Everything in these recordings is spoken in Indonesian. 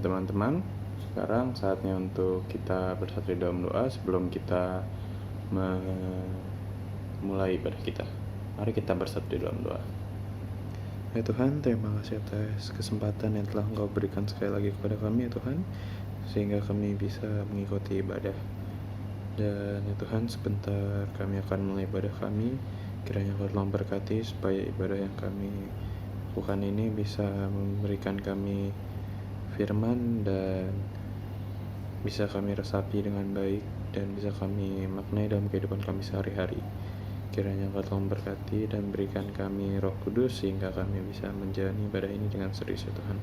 Teman-teman, sekarang saatnya untuk kita bersatu dalam doa sebelum kita memulai ibadah kita. Mari kita bersatu dalam doa. Ya Tuhan, terima kasih atas kesempatan yang telah Engkau berikan sekali lagi kepada kami ya Tuhan, sehingga kami bisa mengikuti ibadah. Dan ya Tuhan, sebentar kami akan mulai ibadah kami. Kiranya Engkau telah memberkati supaya ibadah yang kami lakukan ini bisa memberikan kami firman dan bisa kami resapi dengan baik dan bisa kami maknai dalam kehidupan kami sehari-hari. Kiranya Engkau telah memberkati dan berikan kami Roh Kudus sehingga kami bisa menjalani ibadah ini dengan serius ya Tuhan.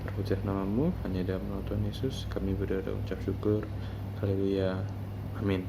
Terpujilah nama-Mu, hanya dalam nama Tuhan Yesus kami berdoa dan ucap syukur. Haleluya. Amin.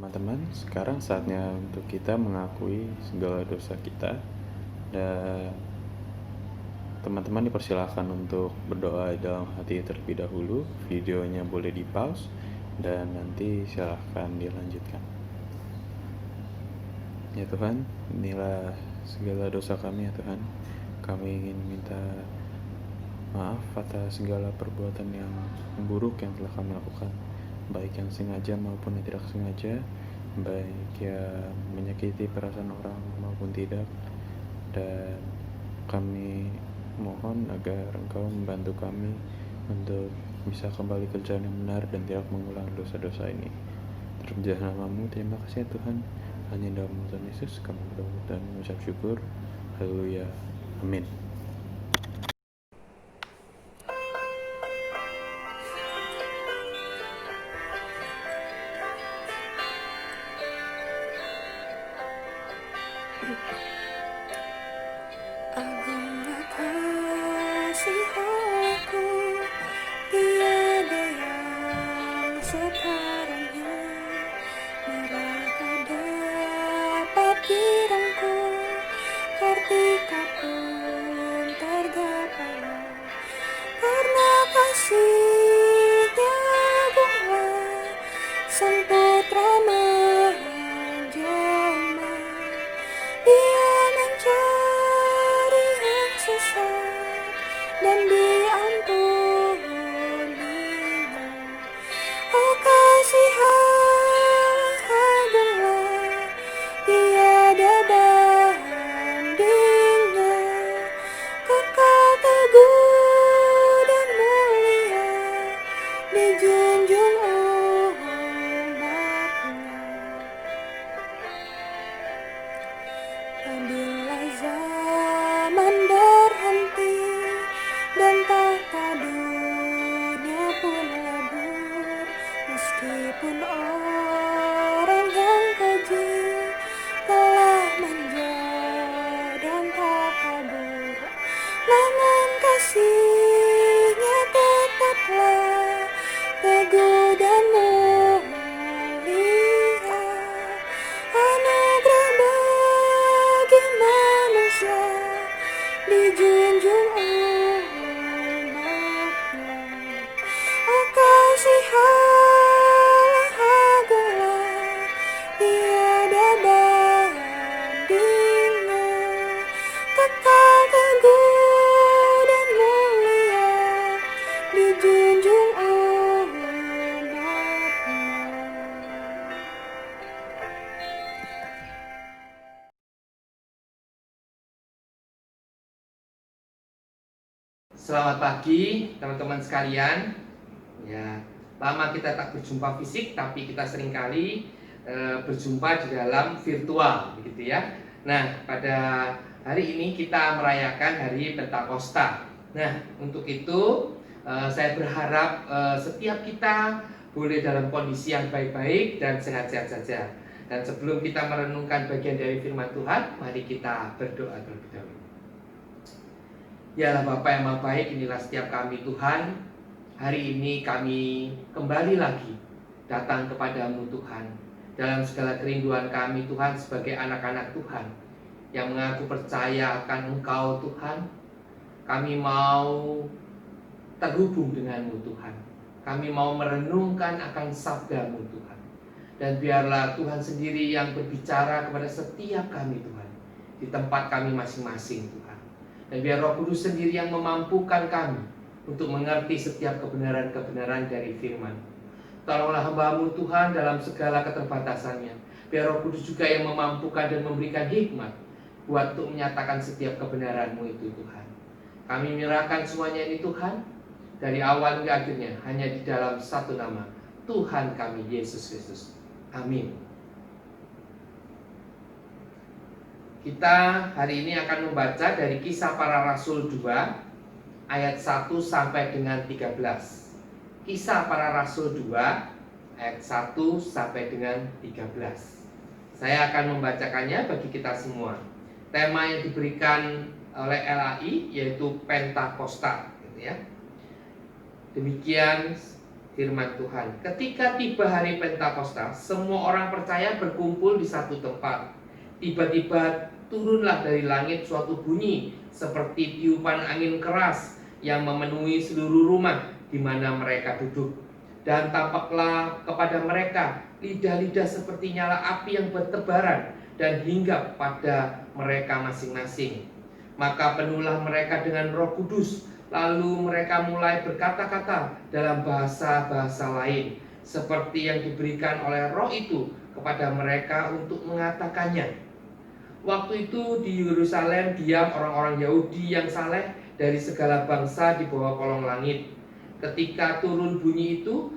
Teman-teman, sekarang saatnya untuk kita mengakui segala dosa kita. Dan teman-teman dipersilahkan untuk berdoa dalam hati terlebih dahulu. Videonya boleh di pause dan nanti silahkan dilanjutkan. Ya Tuhan, inilah segala dosa kami ya Tuhan. Kami ingin minta maaf atas segala perbuatan yang buruk yang telah kami lakukan, baik yang sengaja maupun yang tidak sengaja, baik yang menyakiti perasaan orang maupun tidak. Dan kami mohon agar Engkau membantu kami untuk bisa kembali ke jalan yang benar dan tidak mengulang dosa-dosa ini. Terpujilah nama-Mu, terima kasih ya Tuhan. Hanya dalam nama Tuhan Yesus kami berdoa dan mengucap syukur. Haleluya. Amin. Agunglah kasih-Ku, tiada yang setaranya. Neraka dapat dirangkul, Kartika pun tergapai. Karena kasih-Nya buah Sang Putra menjadi dijunjung umatnya. Apabila zaman berhenti dan tata dunia pun lebur, meskipun orang yang keji telah menjadi tak kabur, namun kasihnya tetaplah teguh dan mulia. Anugerah bagi manusia dijunjung umatnya. Oh kasih Allah agunglah, tiada bandingnya, kekal teguh dan mulia, dijunjung umatnya. Selamat pagi teman-teman sekalian. Ya, lama kita tak berjumpa fisik, tapi kita seringkali berjumpa di dalam virtual, begitu ya. Nah, pada hari ini kita merayakan hari Pentakosta. Nah, untuk itu saya berharap setiap kita boleh dalam kondisi yang baik-baik dan sehat-sehat saja. Dan sebelum kita merenungkan bagian dari firman Tuhan, mari kita berdoa terlebih dahulu. Ya Allah Bapa yang Maha Baik, inilah setiap kami Tuhan. Hari ini kami kembali lagi datang kepadamu Tuhan, dalam segala kerinduan kami Tuhan sebagai anak-anak Tuhan yang mengaku percaya akan Engkau Tuhan. Kami mau terhubung denganmu Tuhan. Kami mau merenungkan akan sabdamu Tuhan. Dan biarlah Tuhan sendiri yang berbicara kepada setiap kami Tuhan, di tempat kami masing-masing Tuhan. Dan biar Roh Kudus sendiri yang memampukan kami untuk mengerti setiap kebenaran-kebenaran dari firman. Tolonglah hamba-Mu Tuhan dalam segala keterbatasannya. Biar Roh Kudus juga yang memampukan dan memberikan hikmat buat untuk menyatakan setiap kebenaran-Mu itu Tuhan. Kami menyerahkan semuanya ini Tuhan, dari awal hingga akhirnya hanya di dalam satu nama, Tuhan kami Yesus Kristus. Amin. Kita hari ini akan membaca dari Kisah Para Rasul 2 ayat 1 sampai dengan 13. Kisah Para Rasul 2 ayat 1 sampai dengan 13. Saya akan membacakannya bagi kita semua. Tema yang diberikan oleh LAI yaitu Pentakosta, gitu ya. Demikian firman Tuhan. Ketika tiba hari Pentakosta, semua orang percaya berkumpul di satu tempat. Tiba-tiba turunlah dari langit suatu bunyi seperti tiupan angin keras yang memenuhi seluruh rumah di mana mereka duduk. Dan tampaklah kepada mereka lidah-lidah seperti nyala api yang bertebaran dan hinggap pada mereka masing-masing. Maka penuhlah mereka dengan Roh Kudus, lalu mereka mulai berkata-kata dalam bahasa-bahasa lain seperti yang diberikan oleh Roh itu kepada mereka untuk mengatakannya. Waktu itu di Yerusalem diam orang-orang Yahudi yang saleh dari segala bangsa di bawah kolong langit. Ketika turun bunyi itu,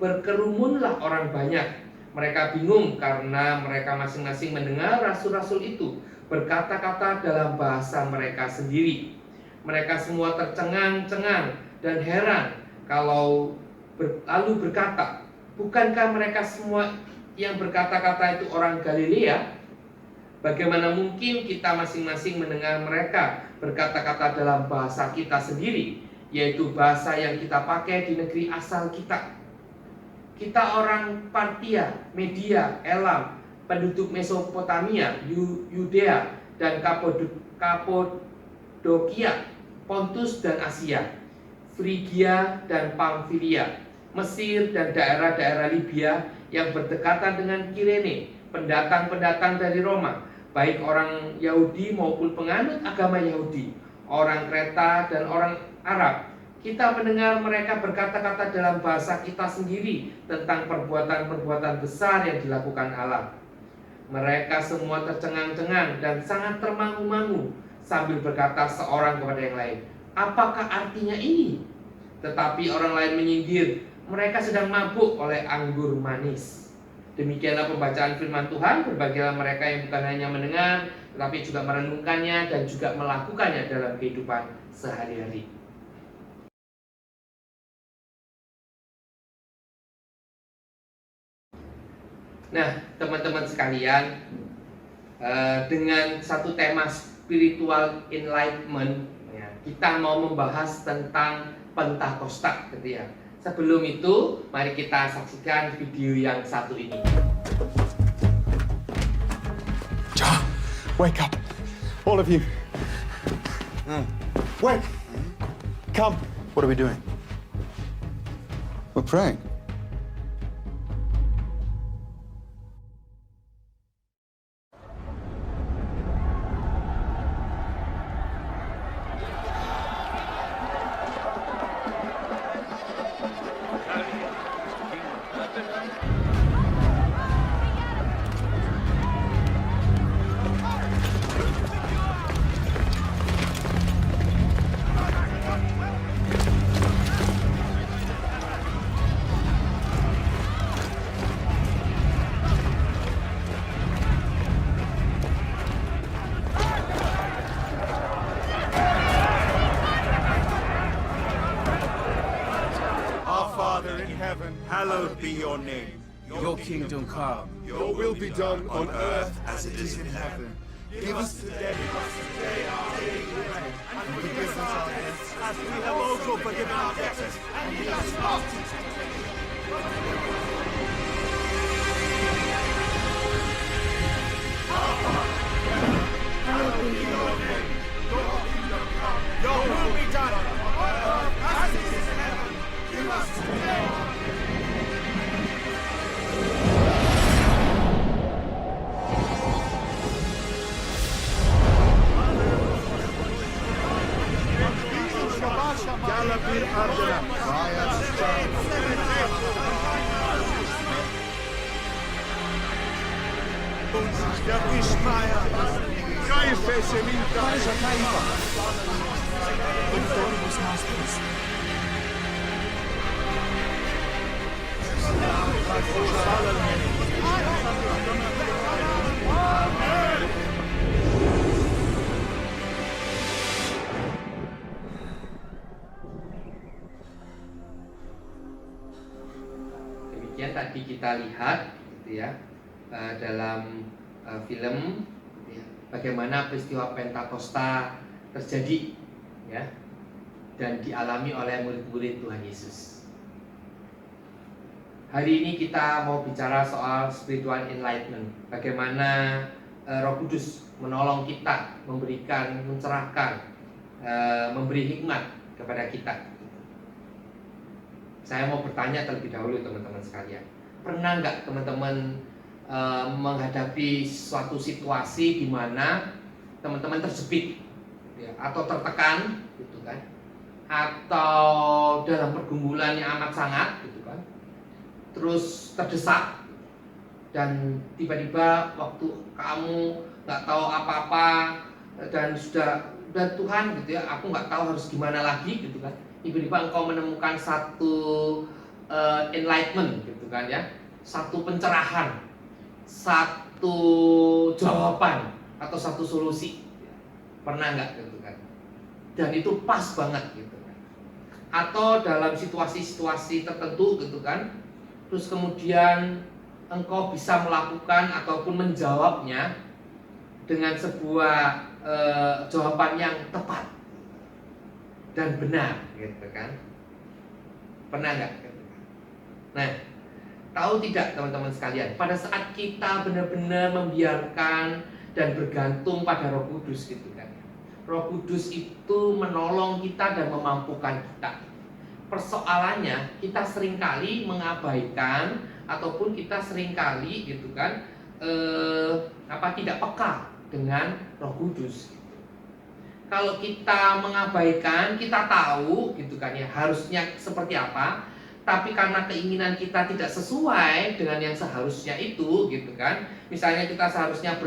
berkerumunlah orang banyak. Mereka bingung karena mereka masing-masing mendengar rasul-rasul itu berkata-kata dalam bahasa mereka sendiri. Mereka semua tercengang-cengang dan heran lalu berkata, bukankah mereka semua yang berkata-kata itu orang Galilea? Bagaimana mungkin kita masing-masing mendengar mereka berkata-kata dalam bahasa kita sendiri, yaitu bahasa yang kita pakai di negeri asal kita? Kita orang Partia, Media, Elam, penduduk Mesopotamia, Yudea, dan Kapodokia, Pontus dan Asia, Frigia dan Pamfilia, Mesir dan daerah-daerah Libya yang berdekatan dengan Kirene, pendatang-pendatang dari Roma, baik orang Yahudi maupun penganut agama Yahudi, orang Kreta dan orang Arab. Kita mendengar mereka berkata-kata dalam bahasa kita sendiri tentang perbuatan-perbuatan besar yang dilakukan Allah. Mereka semua tercengang-cengang dan sangat termangu-mangu sambil berkata seorang kepada yang lain, apakah artinya ini? Tetapi orang lain menyindir, mereka sedang mabuk oleh anggur manis. Demikianlah pembacaan firman Tuhan. Berbahagialah mereka yang bukan hanya mendengar, tetapi juga merenungkannya dan juga melakukannya dalam kehidupan sehari-hari. Nah, teman-teman sekalian, dengan satu tema spiritual enlightenment, ya, kita mau membahas tentang Pentakosta, gitu ya. Sebelum itu, mari kita saksikan video yang satu ini. John, wake up. All of you. Wake. Come. What are we doing? We're praying. Our Father in heaven, hallowed be your name. Your kingdom come. Your will be done on earth as it is in heaven. Give us today our daily bread, and forgive us our debts, as we have also forgiven our debtors. And lead us not into temptation. Hallowed be your name. Your kingdom come. Your will be done on earth as it is in heaven. Give us today our Demikian tadi kita lihat, gitu ya, dalam film, gitu ya, bagaimana peristiwa Pentakosta terjadi, ya, dan dialami oleh murid-murid Tuhan Yesus. Hari ini kita mau bicara soal spiritual enlightenment, bagaimana Roh Kudus menolong kita, memberikan, mencerahkan, memberi hikmat kepada kita. Saya mau bertanya terlebih dahulu teman-teman sekalian, pernah nggak teman-teman menghadapi suatu situasi di mana teman-teman terjepit, ya, atau tertekan, gitu kan, atau dalam pergumulan yang amat sangat, gitu kan, terus terdesak, dan tiba-tiba waktu kamu nggak tahu apa-apa dan Tuhan, gitu ya, aku nggak tahu harus gimana lagi, gitu kan. Tiba-tiba engkau menemukan satu enlightenment, gitu kan, ya, satu pencerahan, satu jawaban atau satu solusi. Pernah nggak, gitu kan? Dan itu pas banget, gitu kan. Atau dalam situasi-situasi tertentu, gitu kan, terus kemudian engkau bisa melakukan ataupun menjawabnya dengan sebuah jawaban yang tepat dan benar, gitu kan. Pernah nggak? Nah, tahu tidak teman-teman sekalian, pada saat kita benar-benar membiarkan dan bergantung pada Roh Kudus, gitu kan, Roh Kudus itu menolong kita dan memampukan kita. Persoalannya kita seringkali mengabaikan ataupun kita seringkali, gitu kan, tidak peka dengan Roh Kudus. Kalau kita mengabaikan, kita tahu, gitu kan, ya, harusnya seperti apa, tapi karena keinginan kita tidak sesuai dengan yang seharusnya itu, gitu kan. Misalnya kita seharusnya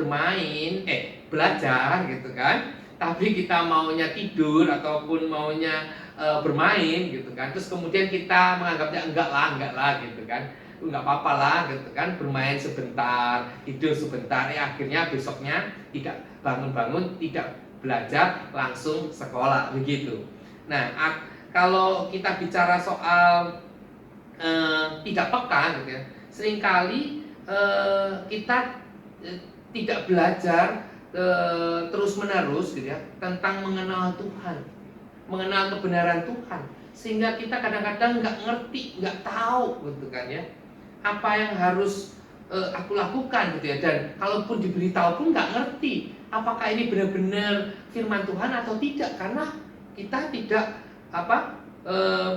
belajar, gitu kan, tapi kita maunya tidur ataupun maunya bermain gitu kan. Terus kemudian kita menganggapnya enggak lah gitu kan. Enggak apa-apa lah gitu kan, bermain sebentar, tidur sebentar, akhirnya besoknya tidak bangun-bangun, tidak belajar, langsung sekolah begitu. Nah, kalau kita bicara soal tidak peka gitu ya, seringkali kita tidak belajar terus menerus gitu ya tentang mengenal Tuhan, mengenal kebenaran Tuhan, sehingga kita kadang-kadang nggak ngerti, nggak tahu gitu kan ya apa yang harus aku lakukan gitu ya. Dan kalaupun diberitahu pun nggak ngerti apakah ini benar-benar firman Tuhan atau tidak, karena kita tidak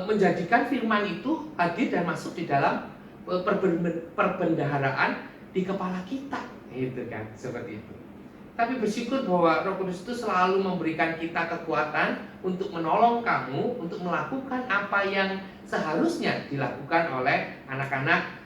menjadikan firman itu hadir dan masuk di dalam perbendaharaan di kepala kita, gitu kan, seperti itu. Tapi bersyukur bahwa Roh Kudus itu selalu memberikan kita kekuatan untuk menolong kamu untuk melakukan apa yang seharusnya dilakukan oleh anak-anak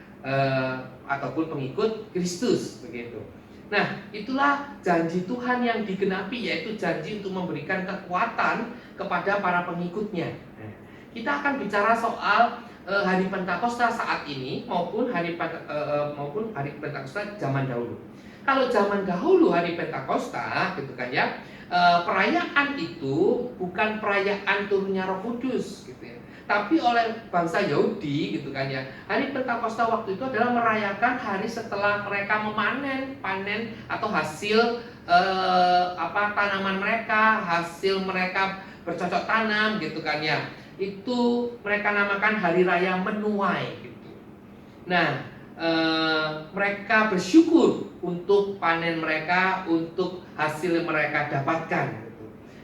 ataupun pengikut Kristus, begitu. Nah, itulah janji Tuhan yang digenapi, yaitu janji untuk memberikan kekuatan kepada para pengikutnya. Nah, kita akan bicara soal hari Pentakosta saat ini maupun hari Pentakosta zaman dahulu. Kalau zaman dahulu hari Pentakosta gitu kan ya, perayaan itu bukan perayaan turunnya Roh Kudus gitu ya. Tapi oleh bangsa Yahudi gitu kan ya, hari Pentakosta waktu itu adalah merayakan hari setelah mereka panen atau hasil tanaman mereka, hasil mereka bercocok tanam gitu kan ya. Itu mereka namakan hari raya menuai gitu. Nah, mereka bersyukur untuk panen mereka, untuk hasil yang mereka dapatkan.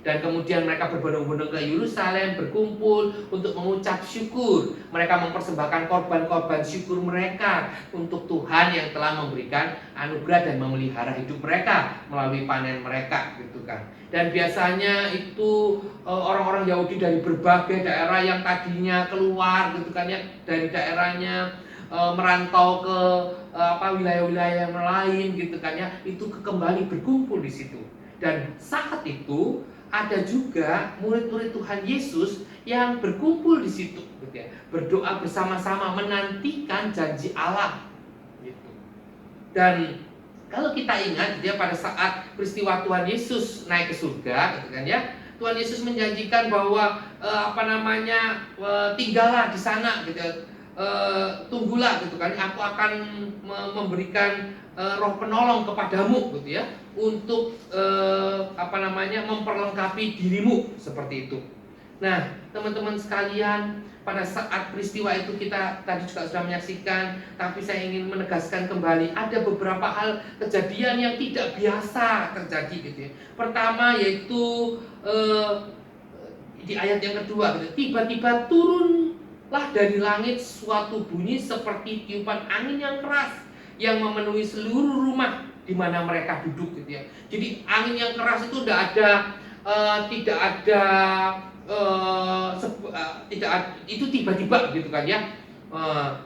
Dan kemudian mereka berbondong-bondong ke Yerusalem, berkumpul untuk mengucap syukur. Mereka mempersembahkan korban-korban syukur mereka untuk Tuhan yang telah memberikan anugerah dan memelihara hidup mereka melalui panen mereka, gitu kan. Dan biasanya itu orang-orang Yahudi dari berbagai daerah yang tadinya keluar, gitu kan ya, dari daerahnya merantau ke wilayah-wilayah yang lain, gitu kan ya, itu kembali berkumpul di situ. Dan saat itu ada juga murid-murid Tuhan Yesus yang berkumpul di situ, gitu ya, berdoa bersama-sama menantikan janji Allah, gitu. Dan kalau kita ingat, dia pada saat peristiwa Tuhan Yesus naik ke surga, gitu kan ya, Tuhan Yesus menjanjikan bahwa tinggallah di sana, gitu ya, tunggulah, gitu kan, aku akan memberikan roh penolong kepadamu, gitu ya, untuk memperlengkapi dirimu, seperti itu. Nah, teman-teman sekalian, pada saat peristiwa itu kita tadi juga sudah menyaksikan, tapi saya ingin menegaskan kembali ada beberapa hal kejadian yang tidak biasa terjadi, gitu ya. Pertama yaitu di ayat yang kedua, gitu, tiba-tiba turunlah dari langit suatu bunyi seperti tiupan angin yang keras yang memenuhi seluruh rumah di mana mereka duduk, gitu ya. Jadi angin yang keras itu itu tiba-tiba, gitu kan ya,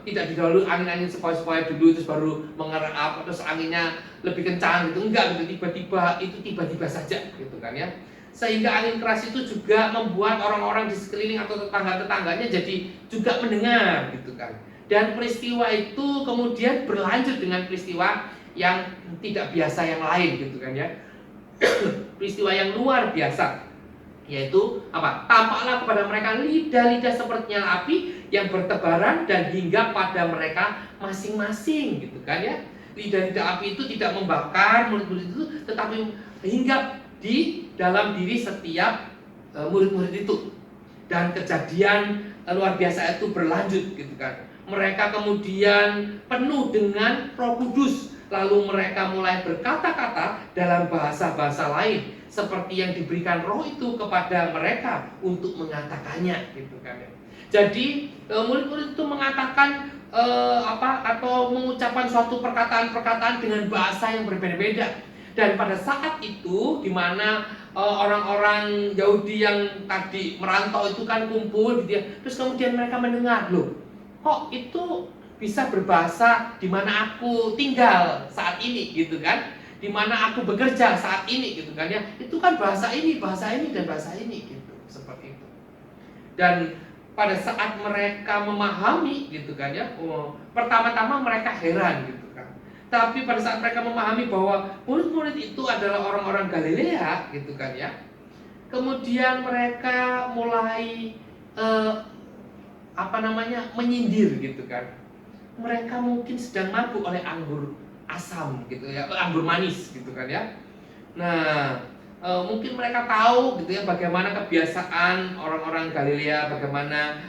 tidak didahului angin-angin sepoi-sepoi dulu terus baru mengerap terus anginnya lebih kencang, gitu, enggak, gitu, tiba-tiba saja, gitu kan ya. Sehingga angin keras itu juga membuat orang-orang di sekeliling atau tetangga-tetangganya jadi juga mendengar, gitu kan. Dan peristiwa itu kemudian berlanjut dengan peristiwa yang tidak biasa yang lain, gitu kan ya. Peristiwa yang luar biasa, yaitu tampaklah kepada mereka lidah-lidah seperti nyala api yang bertebaran dan hingga pada mereka masing-masing, gitu kan ya. Lidah-lidah api itu tidak membakar murid-murid itu, tetapi hingga di dalam diri setiap murid-murid itu. Dan kejadian luar biasa itu berlanjut, gitu kan. Mereka kemudian penuh dengan Roh Kudus, lalu mereka mulai berkata-kata dalam bahasa-bahasa lain seperti yang diberikan Roh itu kepada mereka untuk mengatakannya, gitu kan. Jadi murid-murid itu mengatakan atau mengucapkan suatu perkataan-perkataan dengan bahasa yang berbeda-beda. Dan pada saat itu di mana orang-orang Yahudi yang tadi merantau itu kan kumpul, gitu ya. Terus kemudian mereka mendengar, loh, kok itu bisa berbahasa di mana aku tinggal saat ini, gitu kan, di di mana aku bekerja saat ini gitu kan ya. Itu kan bahasa ini dan bahasa ini gitu, seperti itu. Dan pada saat mereka memahami gitu kan ya, pertama-tama mereka heran gitu kan. Tapi pada saat mereka memahami bahwa murid-murid itu adalah orang-orang Galilea gitu kan ya, kemudian mereka mulai menyindir gitu kan. Mereka mungkin sedang mabuk oleh anggur asam gitu ya, anggur manis gitu kan ya. Nah, mungkin mereka tahu gitu ya bagaimana kebiasaan orang-orang Galilea, bagaimana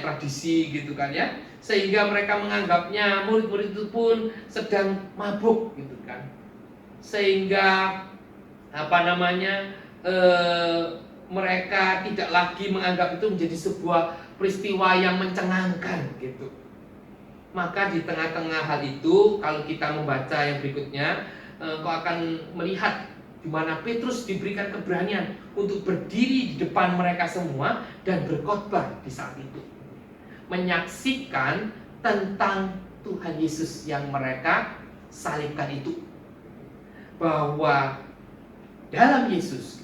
tradisi gitu kan ya, sehingga mereka menganggapnya murid-murid itu pun sedang mabuk gitu kan, sehingga mereka tidak lagi menganggap itu menjadi sebuah peristiwa yang mencengangkan gitu. Maka di tengah-tengah hal itu, kalau kita membaca yang berikutnya, kau akan melihat di mana Petrus diberikan keberanian untuk berdiri di depan mereka semua dan berkhotbah di saat itu, menyaksikan tentang Tuhan Yesus yang mereka salibkan itu, bahwa dalam Yesus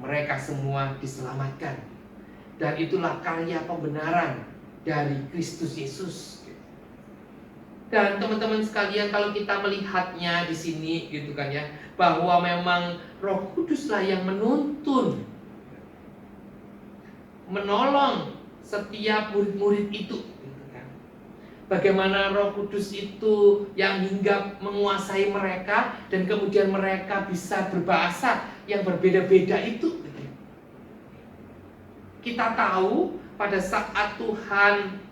mereka semua diselamatkan, dan itulah karya pembenaran dari Kristus Yesus. Dan teman-teman sekalian, kalau kita melihatnya di sini gitu kan ya, bahwa memang Roh Kuduslah yang menuntun, menolong setiap murid-murid itu gitu kan. Bagaimana Roh Kudus itu yang hinggap menguasai mereka, dan kemudian mereka bisa berbahasa yang berbeda-beda itu gitu. Kita tahu pada saat Tuhan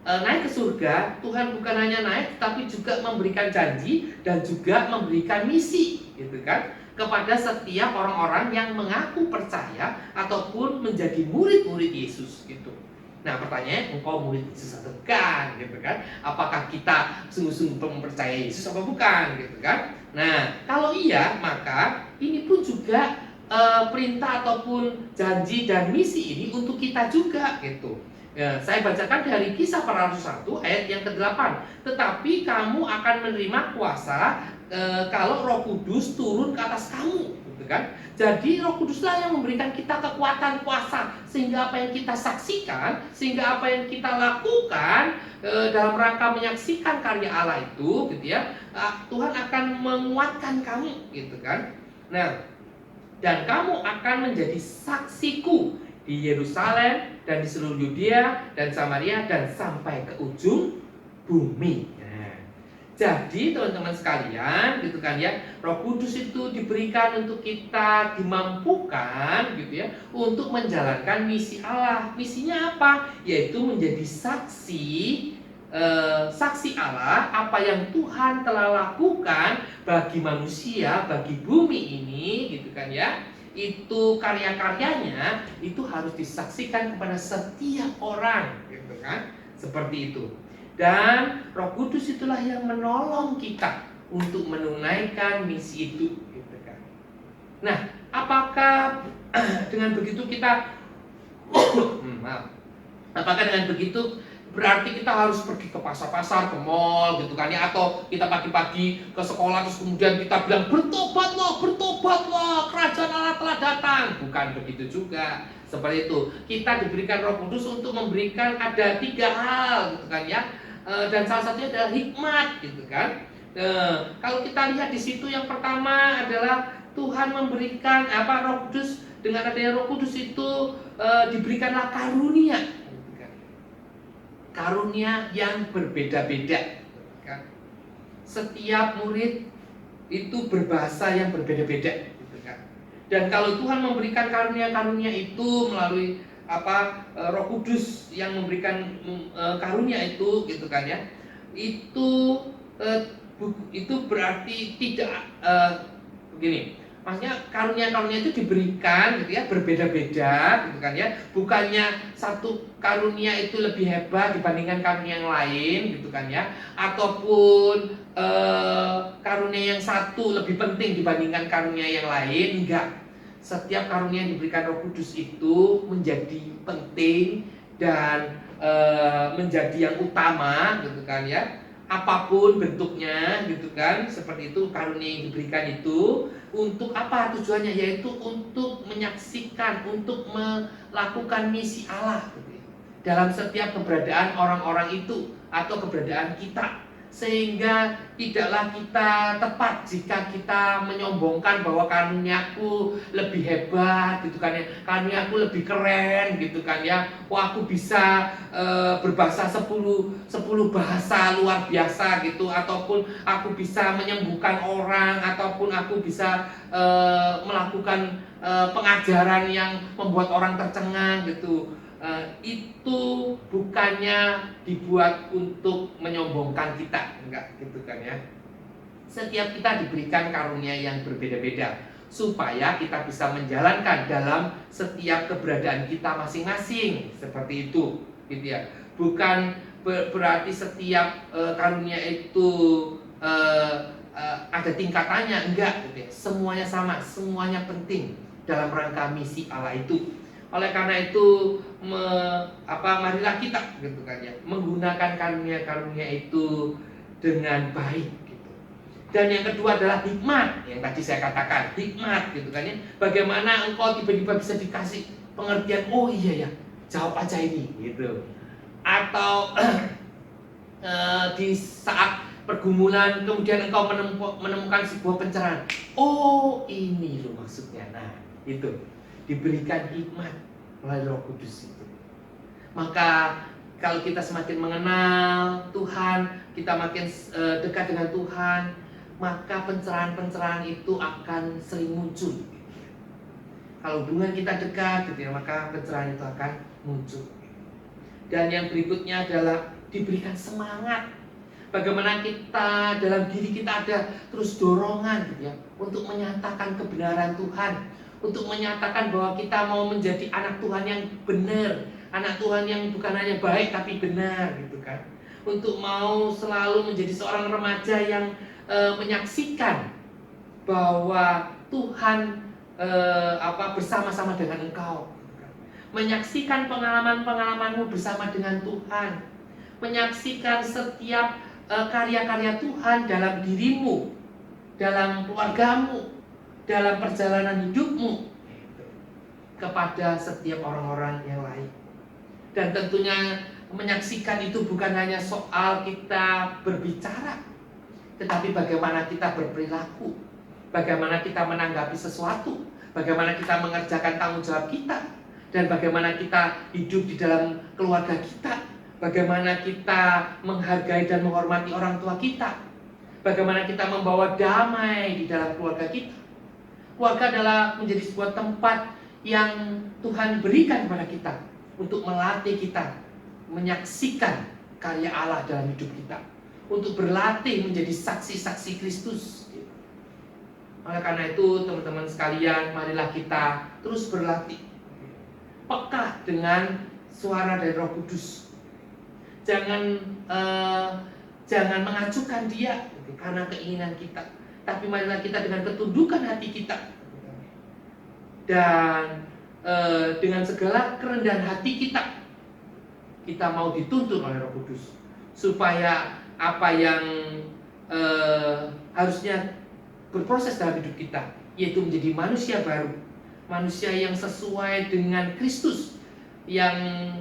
naik ke surga, Tuhan bukan hanya naik, tapi juga memberikan janji dan juga memberikan misi, gitu kan, kepada setiap orang-orang yang mengaku percaya ataupun menjadi murid-murid Yesus, gitu. Nah, pertanyaannya, engkau murid Yesus atau bukan, gitu kan? Apakah kita sungguh-sungguh mempercayai Yesus atau bukan, gitu kan? Nah, kalau iya, maka ini pun juga perintah ataupun janji dan misi ini untuk kita juga, gitu. Ya, saya bacakan dari Kisah Para Rasul 1 ayat yang ke-8. Tetapi kamu akan menerima kuasa kalau Roh Kudus turun ke atas kamu, gitu kan? Jadi Roh Kuduslah yang memberikan kita kekuatan, kuasa, sehingga apa yang kita saksikan, sehingga apa yang kita lakukan dalam rangka menyaksikan karya Allah itu, gitu ya, Tuhan akan menguatkan kamu, gitu kan? Nah, dan kamu akan menjadi saksiku di Yerusalem dan di seluruh Yudea dan Samaria dan sampai ke ujung bumi. Nah, jadi teman-teman sekalian, gitu kan ya, Roh Kudus itu diberikan untuk kita dimampukan, gitu ya, untuk menjalankan misi Allah. Misinya apa? Yaitu menjadi saksi Allah apa yang Tuhan telah lakukan bagi manusia, bagi bumi ini, gitu kan ya. Itu karya-karyanya itu harus disaksikan kepada setiap orang, gitu kan, seperti itu. Dan Roh Kudus itulah yang menolong kita untuk menunaikan misi itu, gitu kan. Nah, apakah dengan begitu kita apakah dengan begitu berarti kita harus pergi ke pasar-pasar, ke mall, gitu kan ya, atau kita pagi-pagi ke sekolah terus kemudian kita bilang bertobatlah, kerajaan Allah telah datang? Bukan begitu juga. Seperti itu. Kita diberikan Roh Kudus untuk memberikan ada 3 hal, gitu kan ya, dan salah satunya adalah hikmat, gitu kan. Kalau kita lihat di situ, yang pertama adalah Tuhan memberikan Roh Kudus. Dengan adanya Roh Kudus itu diberikanlah karunia. Karunia yang berbeda-beda, kan? Setiap murid itu berbahasa yang berbeda-beda, gitu kan? Dan kalau Tuhan memberikan karunia-karunia itu melalui Roh Kudus yang memberikan karunia itu, gitu kan ya? Itu berarti tidak begini. Maksudnya karunia-karunia itu diberikan, gitu ya, berbeda-beda, gitu kan ya. Bukannya satu karunia itu lebih hebat dibandingkan karunia yang lain, gitu kan ya. Ataupun karunia yang satu lebih penting dibandingkan karunia yang lain, enggak. Setiap karunia yang diberikan Roh Kudus itu menjadi penting dan menjadi yang utama, gitu kan ya. apapun bentuknya gitu kan, seperti itu karunia yang diberikan itu untuk apa tujuannya, yaitu untuk menyaksikan, untuk melakukan misi Allah gitu ya, dalam setiap keberadaan orang-orang itu atau keberadaan kita, sehingga tidaklah kita tepat jika kita menyombongkan bahwa karuniaku lebih hebat gitu kan ya, karuniaku lebih keren gitu kan ya, wah aku bisa berbahasa 10 bahasa luar biasa gitu, ataupun aku bisa menyembuhkan orang, ataupun aku bisa melakukan pengajaran yang membuat orang tercengang gitu. Itu bukannya dibuat untuk menyombongkan kita, enggak gitu kan ya. Setiap kita diberikan karunia yang berbeda-beda supaya kita bisa menjalankan dalam setiap keberadaan kita masing-masing, seperti itu gitu ya. Bukan berarti setiap karunia itu ada tingkatannya, enggak gitu ya. Semuanya sama, semuanya penting dalam rangka misi Allah itu. Oleh karena itu marilah kita gitu kan ya, menggunakan karunia-karunia itu dengan baik gitu. Dan yang kedua adalah hikmat, yang tadi saya katakan, hikmat gitu kan ya. Bagaimana engkau tiba-tiba bisa dikasih pengertian, oh iya ya, jawab aja ini gitu. Atau di saat pergumulan kemudian engkau menemukan sebuah pencerahan, oh ini loh maksudnya. Nah itu diberikan hikmat oleh Roh Kudus itu. Maka kalau kita semakin mengenal Tuhan, kita makin dekat dengan Tuhan, maka pencerahan-pencerahan itu akan sering muncul. Kalau hubungan kita dekat gitu ya, maka pencerahan itu akan muncul. Dan yang berikutnya adalah diberikan semangat. Bagaimana kita dalam diri kita ada terus dorongan gitu ya, untuk menyatakan kebenaran Tuhan, untuk menyatakan bahwa kita mau menjadi anak Tuhan yang benar, anak Tuhan yang bukan hanya baik tapi benar gitu kan. Untuk mau selalu menjadi seorang remaja yang menyaksikan bahwa Tuhan bersama-sama dengan engkau, menyaksikan pengalaman-pengalamanmu bersama dengan Tuhan, menyaksikan setiap karya-karya Tuhan dalam dirimu, dalam keluargamu, dalam perjalanan hidupmu kepada setiap orang-orang yang lain. Dan tentunya menyaksikan itu bukan hanya soal kita berbicara, tetapi bagaimana kita berperilaku, bagaimana kita menanggapi sesuatu, bagaimana kita mengerjakan tanggung jawab kita, dan bagaimana kita hidup di dalam keluarga kita, bagaimana kita menghargai dan menghormati orang tua kita, bagaimana kita membawa damai di dalam keluarga kita. Keluarga adalah menjadi sebuah tempat yang Tuhan berikan kepada kita untuk melatih kita menyaksikan karya Allah dalam hidup kita, untuk berlatih menjadi saksi-saksi Kristus. Oleh karena itu teman-teman sekalian, marilah kita terus berlatih, peka dengan suara dari Roh Kudus. Jangan mengacukan dia karena keinginan kita, tapi marilah kita dengan ketundukan hati kita dan dengan segala kerendahan hati kita mau dituntun oleh Roh Kudus, supaya apa yang harusnya berproses dalam hidup kita, yaitu menjadi manusia baru, manusia yang sesuai dengan Kristus, yang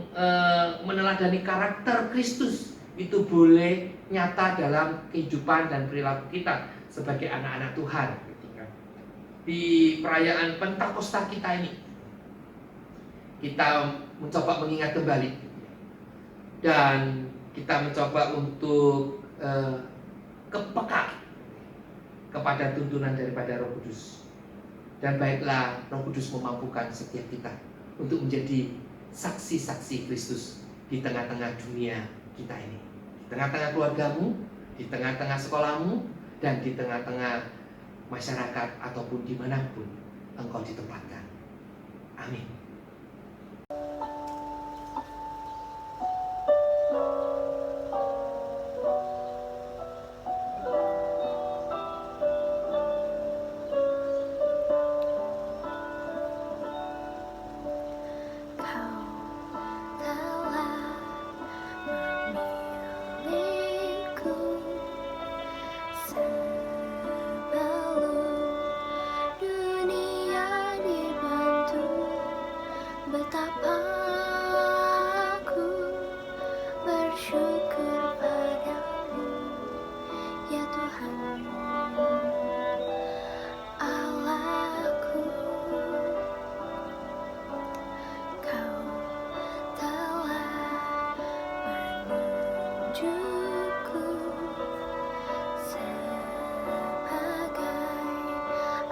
meneladani karakter Kristus, itu boleh nyata dalam kehidupan dan perilaku kita sebagai anak-anak Tuhan. Di perayaan Pentakosta kita ini, kita mencoba mengingat kembali dan kita mencoba untuk kepeka kepada tuntunan daripada Roh Kudus. Dan baiklah Roh Kudus memampukan setiap kita untuk menjadi saksi-saksi Kristus di tengah-tengah dunia kita ini, di tengah-tengah keluargamu, di tengah-tengah sekolahmu, dan di tengah-tengah masyarakat ataupun dimanapun engkau ditempatkan. Amin. Kau telah memilihku bersyukur padamu, ya Tuhan Allahku. Kau telah menunjukku sebagai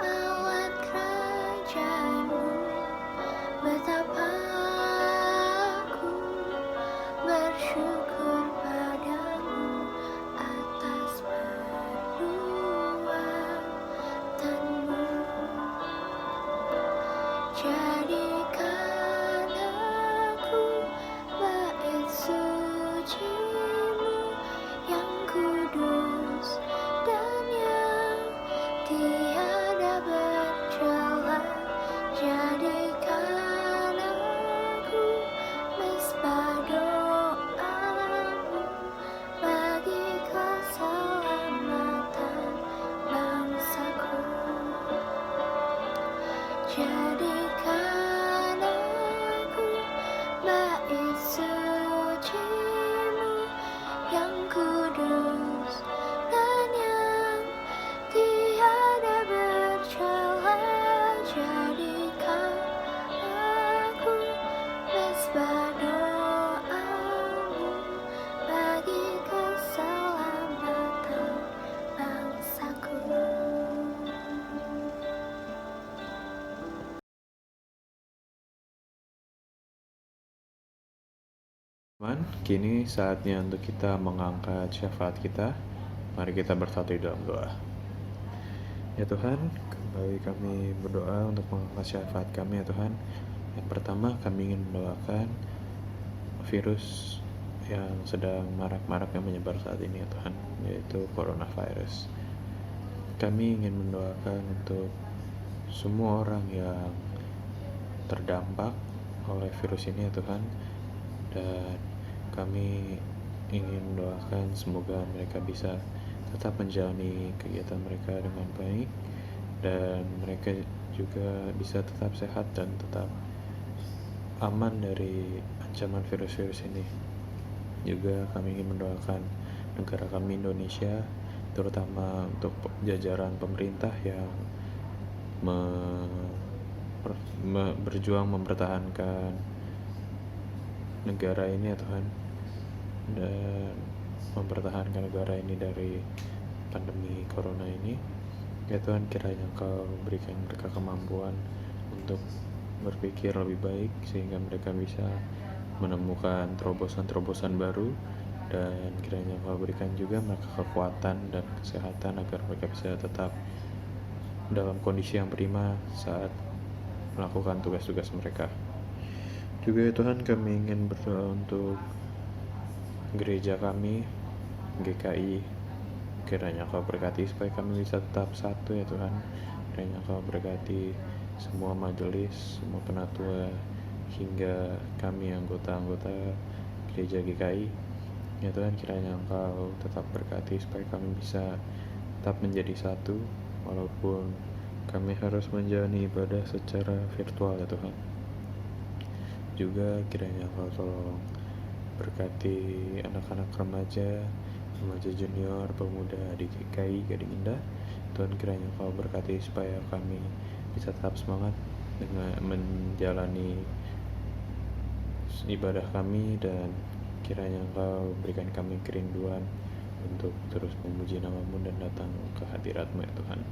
alat kerajaan-Mu, betapa aku bersyukur padamu atas perbuatanmu. Jadikan aku bait suci-Mu yang kudus dan yang tiada bercela. Jadikan aku mesbah doa-Mu bagi keselamatan bangsaku. Jadikan aku bait suci-Mu yang kudus dan yang tiada bercela. Jadikan aku mesbah doa-Mu bagi keselamatan bangsaku. Teman, kini saatnya untuk kita mengangkat syafaat kita. Mari kita bersatu di dalam doa. Ya Tuhan, kembali kami berdoa untuk mengangkat syafaat kami ya Tuhan. Yang pertama, kami ingin mendoakan virus yang sedang marak-maraknya menyebar saat ini ya Tuhan, yaitu coronavirus. Kami ingin mendoakan untuk semua orang yang terdampak oleh virus ini ya Tuhan, dan kami ingin mendoakan semoga mereka bisa tetap menjalani kegiatan mereka dengan baik, dan mereka juga bisa tetap sehat dan tetap aman dari ancaman virus-virus ini. Juga kami ingin mendoakan negara kami Indonesia, terutama untuk jajaran pemerintah yang berjuang mempertahankan negara ini ya Tuhan, dan mempertahankan negara ini dari pandemi corona ini. Ya Tuhan, kiranya Engkau berikan mereka kemampuan untuk berpikir lebih baik sehingga mereka bisa menemukan terobosan-terobosan baru, dan kiranya Engkau berikan juga mereka kekuatan dan kesehatan agar mereka bisa tetap dalam kondisi yang prima saat melakukan tugas-tugas mereka. Juga ya Tuhan, kami ingin berdoa untuk gereja kami, GKI. Kiranya Kau berkati supaya kami bisa tetap satu ya Tuhan. Kiranya Kau berkati semua majelis, semua penatua, hingga kami anggota-anggota gereja GKI. Ya Tuhan, kiranya Engkau tetap berkati supaya kami bisa tetap menjadi satu, walaupun kami harus menjalani ibadah secara virtual ya Tuhan. Juga kiranya Engkau tolong berkati anak-anak remaja junior, pemuda di GKI Gading Indah. Tuhan, kiranya Engkau berkati supaya kami bisa tetap semangat dengan menjalani ibadah kami, dan kiranya Engkau berikan kami kerinduan untuk terus memuji nama-Mu dan datang ke hadirat-Mu ya Tuhan.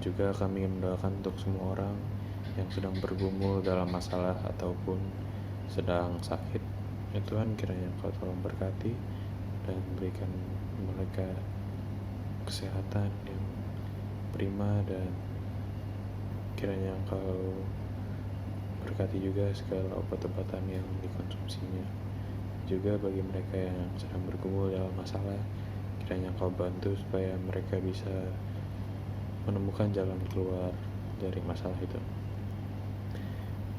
Juga kami ingin mendoakan untuk semua orang yang sedang bergumul dalam masalah ataupun sedang sakit. Ya Tuhan, kiranya Engkau tolong berkati dan berikan mereka kesehatan yang prima, dan kiranya Engkau berkati juga segala obat-obatan yang dikonsumsinya. Juga bagi mereka yang sedang bergumul dalam masalah, kiranya Engkau bantu supaya mereka bisa menemukan jalan keluar dari masalah itu.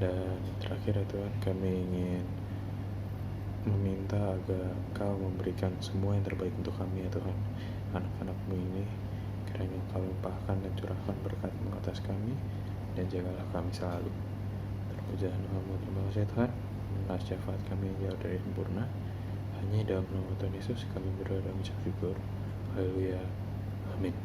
Dan terakhir ya Tuhan, kami ingin meminta agar Engkau memberikan semua yang terbaik untuk kami ya Tuhan. Anak-anak-Mu ini kiranya Engkau limpahkan dan curahkan berkat-Mu atas kami, dan jagalah kami selalu. Terpujilah nama-Mu, terima kasih Tuhan. Atas syafaat kami yang jauh dari sempurna, hanya di dalam nama Tuhan Yesus kami berdoa dan mengucap syukur. Haleluya. Amin.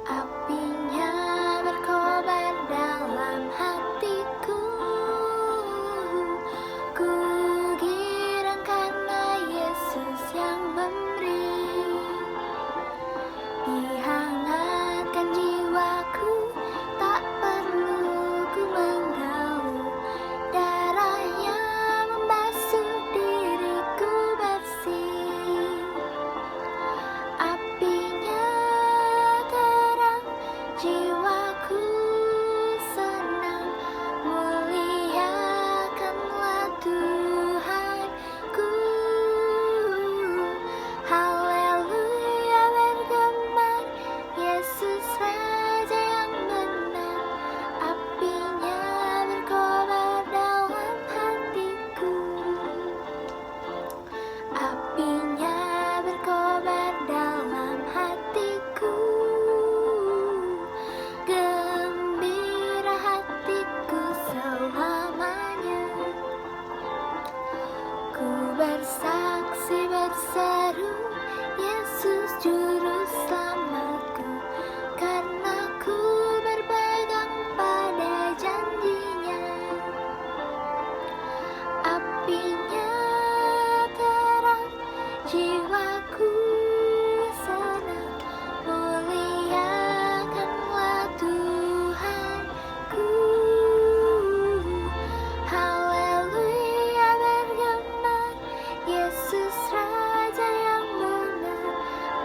Apinya berkobar dalam hatiku, ku girang karena Yesus yang memberi, dihangatkan jiwaku, tak perlu ku menggaul, darahnya membasuh diriku bersih. Apinya terang, jiwaku senang, muliakanlah Tuhanku. Haleluya bergema, Yesus Raja yang benar. Apinya berkobar dalam hatiku, apinya berkobar dalam hatiku, gembira hatiku selamanya. Ku bersaksi berseru, Yesus juru selamatku, karena ku berpegang pada janjinya. Apinya terang, jiwaku senang, muliakanlah Tuhanku. Haleluya bergema, Yesus Raja yang benar.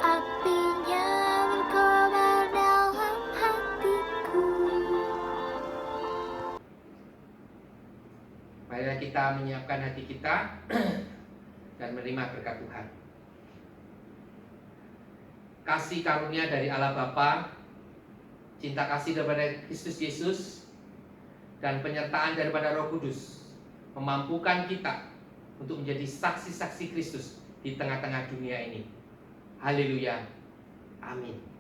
Apinya berkobar dalam hatiku. Marilah kita menyiapkan hati kita dan menerima berkat Tuhan. Kasih karunia dari Allah Bapa, cinta kasih daripada Kristus Yesus, dan penyertaan daripada Roh Kudus memampukan kita untuk menjadi saksi-saksi Kristus di tengah-tengah dunia ini. Haleluya. Amin.